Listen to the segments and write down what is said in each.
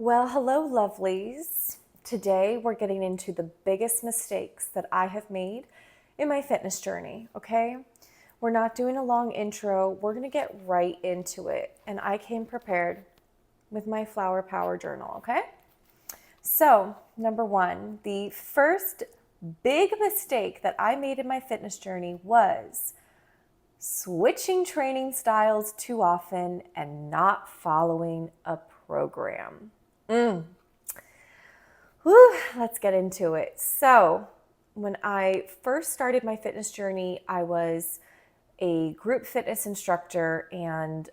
Well, hello, lovelies. Today we're getting into the biggest mistakes that I have made in my fitness journey, okay? We're not doing a long intro. We're going to get right into it. And I came prepared with my Flower Power Journal, okay? So, number one, the first big mistake that I made in my fitness journey was switching training styles too often and not following a program. Whew, let's get into it. So, when I first started my fitness journey, I was a group fitness instructor, and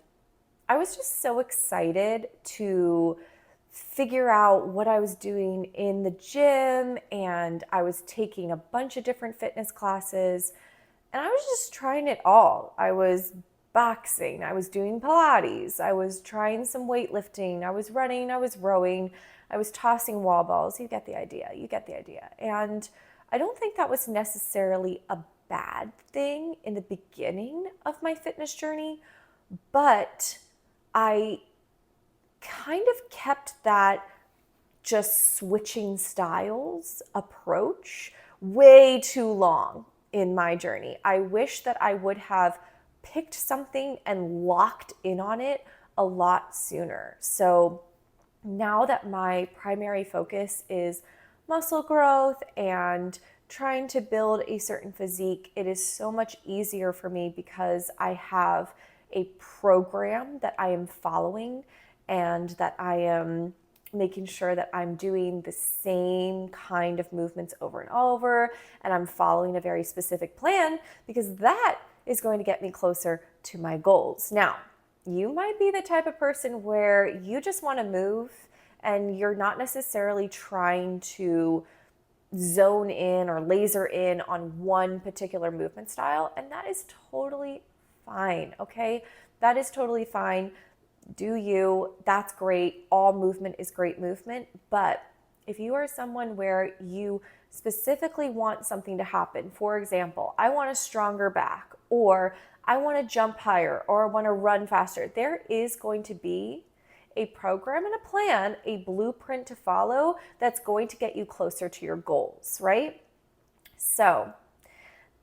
I was just so excited to figure out what I was doing in the gym, and I was taking a bunch of different fitness classes, and I was just trying it all. I was boxing, I was doing Pilates, I was trying some weightlifting, I was running, I was rowing, I was tossing wall balls. You get the idea. And I don't think that was necessarily a bad thing in the beginning of my fitness journey, but I kind of kept that just switching styles approach way too long in my journey. I wish that I would have picked something and locked in on it a lot sooner. So now that my primary focus is muscle growth and trying to build a certain physique, it is so much easier for me because I have a program that I am following and that I am making sure that I'm doing the same kind of movements over and over, and I'm following a very specific plan because that is going to get me closer to my goals. Now, you might be the type of person where you just want to move and you're not necessarily trying to zone in or laser in on one particular movement style, and that is totally fine, okay? That is totally fine. Do you, that's great. All movement is great movement, but if you are someone where you specifically want something to happen, for example, I want a stronger back, or I want to jump higher, or I want to run faster, there is going to be a program and a plan, a blueprint to follow that's going to get you closer to your goals, right? So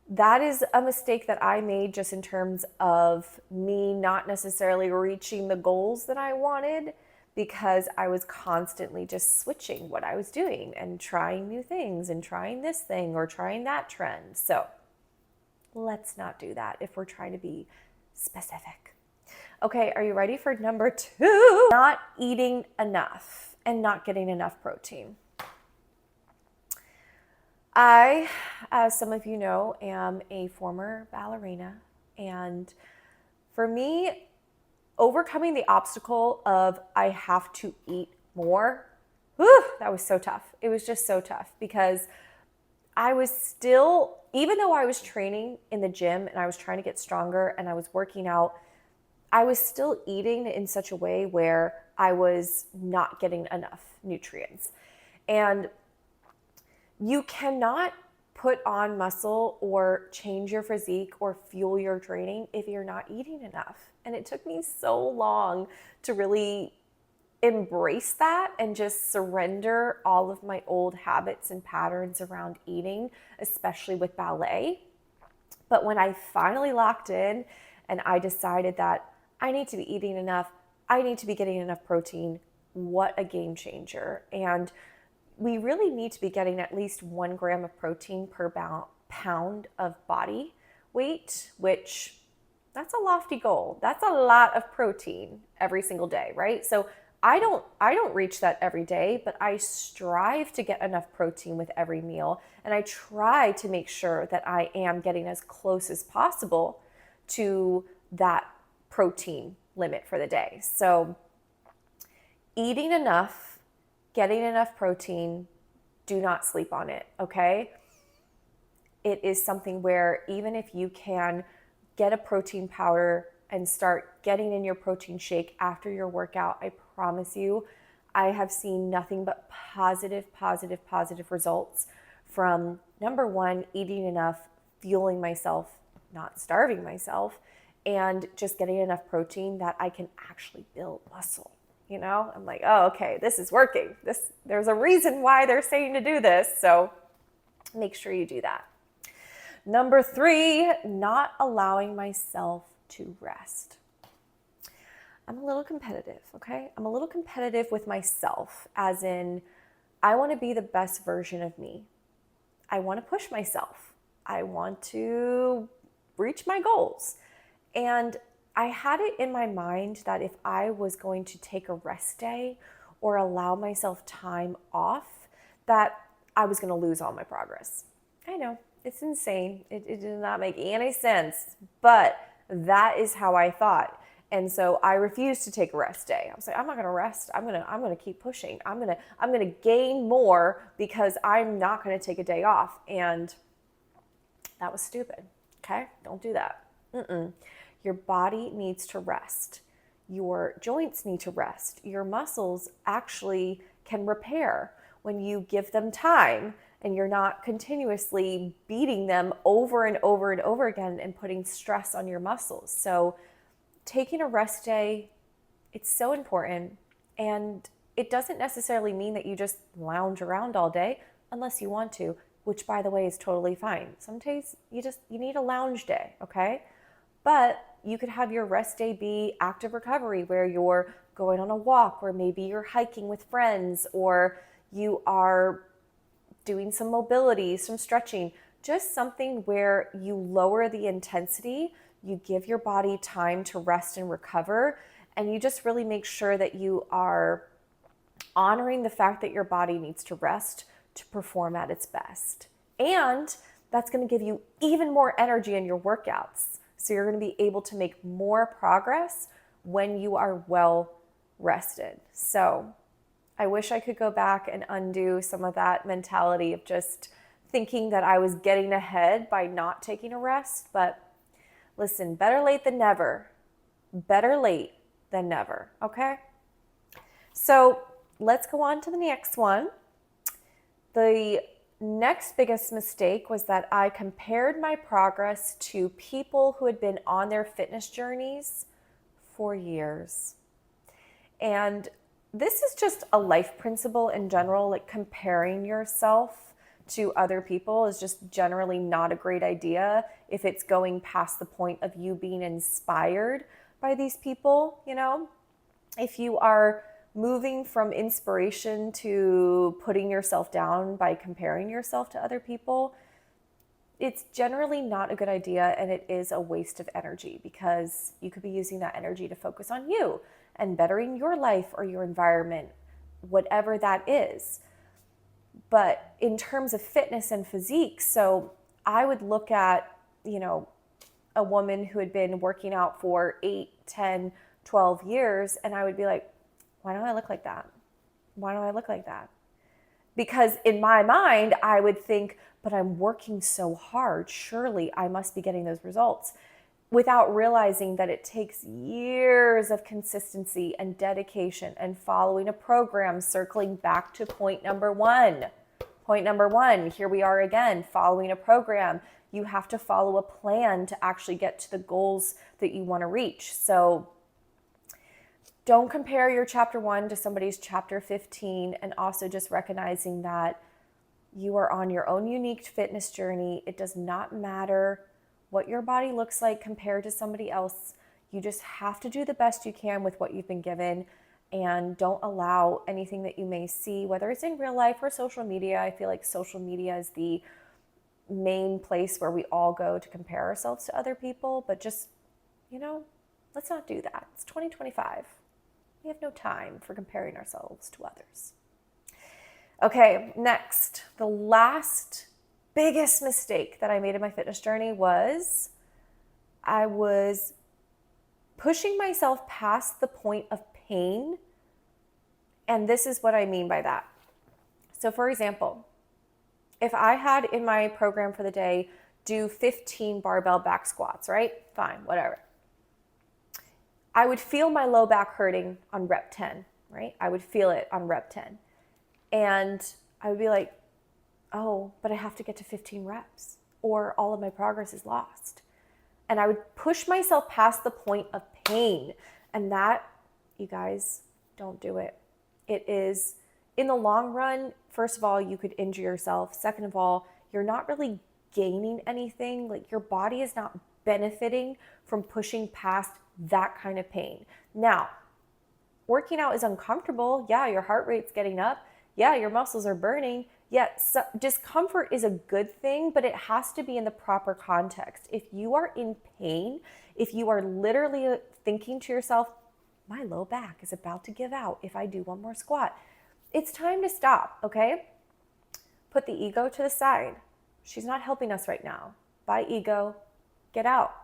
that is a mistake that I made just in terms of me not necessarily reaching the goals that I wanted because I was constantly just switching what I was doing and trying new things and trying this thing or trying that trend. So let's not do that if we're trying to be specific. Okay, are you ready for number two? Not eating enough and not getting enough protein. I, as some of you know, am a former ballerina, and for me, overcoming the obstacle of I have to eat more, that was so tough. It was just so tough because I was still, even though I was training in the gym and I was trying to get stronger and I was working out, I was still eating in such a way where I was not getting enough nutrients. And you cannot put on muscle or change your physique or fuel your training if you're not eating enough. And it took me so long to really embrace that and just surrender all of my old habits and patterns around eating, especially with ballet. But when I finally locked in and I decided that I need to be eating enough, I need to be getting enough protein, what a game changer. And we really need to be getting at least 1 gram of protein per pound of body weight, which that's a lofty goal. That's a lot of protein every single day, right? So I don't reach that every day, but I strive to get enough protein with every meal, and I try to make sure that I am getting as close as possible to that protein limit for the day. So eating enough, getting enough protein, do not sleep on it, okay? It is something where even if you can get a protein powder and start getting in your protein shake after your workout, I promise you, I have seen nothing but positive results from, number one, eating enough, fueling myself, not starving myself, and just getting enough protein that I can actually build muscle. I'm like, oh, okay, this is working. There's a reason why they're saying to do this. So make sure you do that. Number 3, not allowing myself to rest. I'm a little competitive, okay? I'm a little competitive with myself, as in, I want to be the best version of me. I want to push myself. I want to reach my goals. And I had it in my mind that if I was going to take a rest day or allow myself time off, that I was going to lose all my progress. I know, it's insane. It did not make any sense, but that is how I thought. And so I refused to take a rest day. I was like, I'm not going to rest. I'm going to keep pushing. I'm going to gain more because I'm not going to take a day off. And that was stupid. Okay? Don't do that. Your body needs to rest. Your joints need to rest. Your muscles actually can repair when you give them time and you're not continuously beating them over and over and over again and putting stress on your muscles. So taking a rest day, it's so important. And it doesn't necessarily mean that you just lounge around all day unless you want to, which, by the way, is totally fine. Some days you need a lounge day, okay? But you could have your rest day be active recovery, where you're going on a walk, or maybe you're hiking with friends, or you are doing some mobility, some stretching, just something where you lower the intensity, you give your body time to rest and recover, and you just really make sure that you are honoring the fact that your body needs to rest to perform at its best. And that's going to give you even more energy in your workouts. So you're going to be able to make more progress when you are well rested. So I wish I could go back and undo some of that mentality of just thinking that I was getting ahead by not taking a rest. But listen, better late than never. Better late than never, okay? So let's go on to the next one. The next biggest mistake was that I compared my progress to people who had been on their fitness journeys for years. And this is just a life principle in general, like comparing yourself to other people is just generally not a great idea if it's going past the point of you being inspired by these people, If you are moving from inspiration to putting yourself down by comparing yourself to other people, it's generally not a good idea, and it is a waste of energy because you could be using that energy to focus on you and bettering your life or your environment, whatever that is. But in terms of fitness and physique, so I would look at, a woman who had been working out for 8, 10, 12 years, and I would be like, why don't I look like that? Why don't I look like that? Because in my mind, I would think, but I'm working so hard. Surely I must be getting those results, without realizing that it takes years of consistency and dedication and following a program, circling back to point number one. Point number one, here we are again, following a program. You have to follow a plan to actually get to the goals that you want to reach. So don't compare your chapter 1 to somebody's chapter 15, and also just recognizing that you are on your own unique fitness journey. It does not matter what your body looks like compared to somebody else. You just have to do the best you can with what you've been given, and don't allow anything that you may see, whether it's in real life or social media. I feel like social media is the main place where we all go to compare ourselves to other people, but just, let's not do that. It's 2025. We have no time for comparing ourselves to others. Okay, next, the last biggest mistake that I made in my fitness journey was I was pushing myself past the point of pain. And this is what I mean by that. So for example, if I had in my program for the day, do 15 barbell back squats, right? Fine, whatever. I would feel my low back hurting on rep 10, right? I would feel it on rep 10. And I would be like, oh, but I have to get to 15 reps or all of my progress is lost. And I would push myself past the point of pain. And that, you guys, don't do it. It is, in the long run, first of all, you could injure yourself. Second of all, you're not really gaining anything. Like, your body is not benefiting from pushing past that kind of pain. Now, working out is uncomfortable. Yeah, your heart rate's getting up. Yeah, your muscles are burning. Yeah, so discomfort is a good thing, but it has to be in the proper context. If you are in pain, if you are literally thinking to yourself, my low back is about to give out if I do one more squat, it's time to stop, okay? Put the ego to the side. She's not helping us right now. Bye, ego. Get out.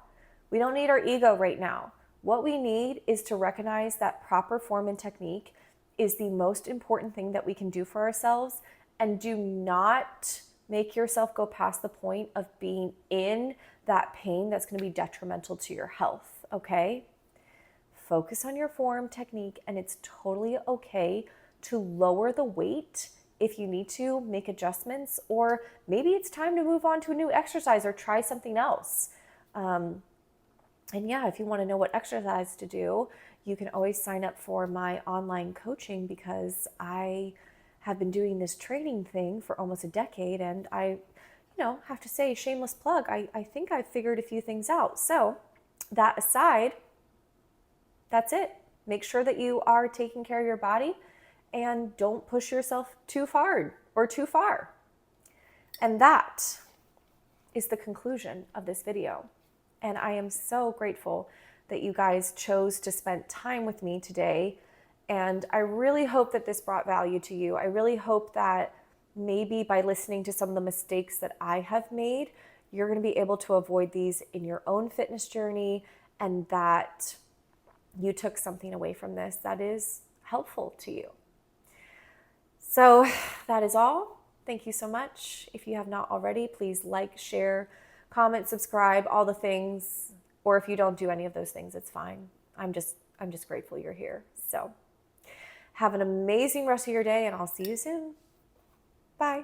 We don't need our ego right now. What we need is to recognize that proper form and technique is the most important thing that we can do for ourselves, and do not make yourself go past the point of being in that pain that's going to be detrimental to your health, okay? Focus on your form, technique, and it's totally okay to lower the weight if you need to, make adjustments, or maybe it's time to move on to a new exercise or try something else. And yeah, if you want to know what exercise to do, you can always sign up for my online coaching, because I have been doing this training thing for almost a decade, and I, have to say, shameless plug, I think I've figured a few things out. So that aside, that's it. Make sure that you are taking care of your body and don't push yourself too hard or too far. And that is the conclusion of this video. And I am so grateful that you guys chose to spend time with me today. And I really hope that this brought value to you. I really hope that maybe by listening to some of the mistakes that I have made, you're going to be able to avoid these in your own fitness journey, and that you took something away from this that is helpful to you. So that is all. Thank you so much. If you have not already, please like, share, comment, subscribe, all the things. Or if you don't do any of those things, it's fine. I'm just grateful you're here. So have an amazing rest of your day, and I'll see you soon. Bye.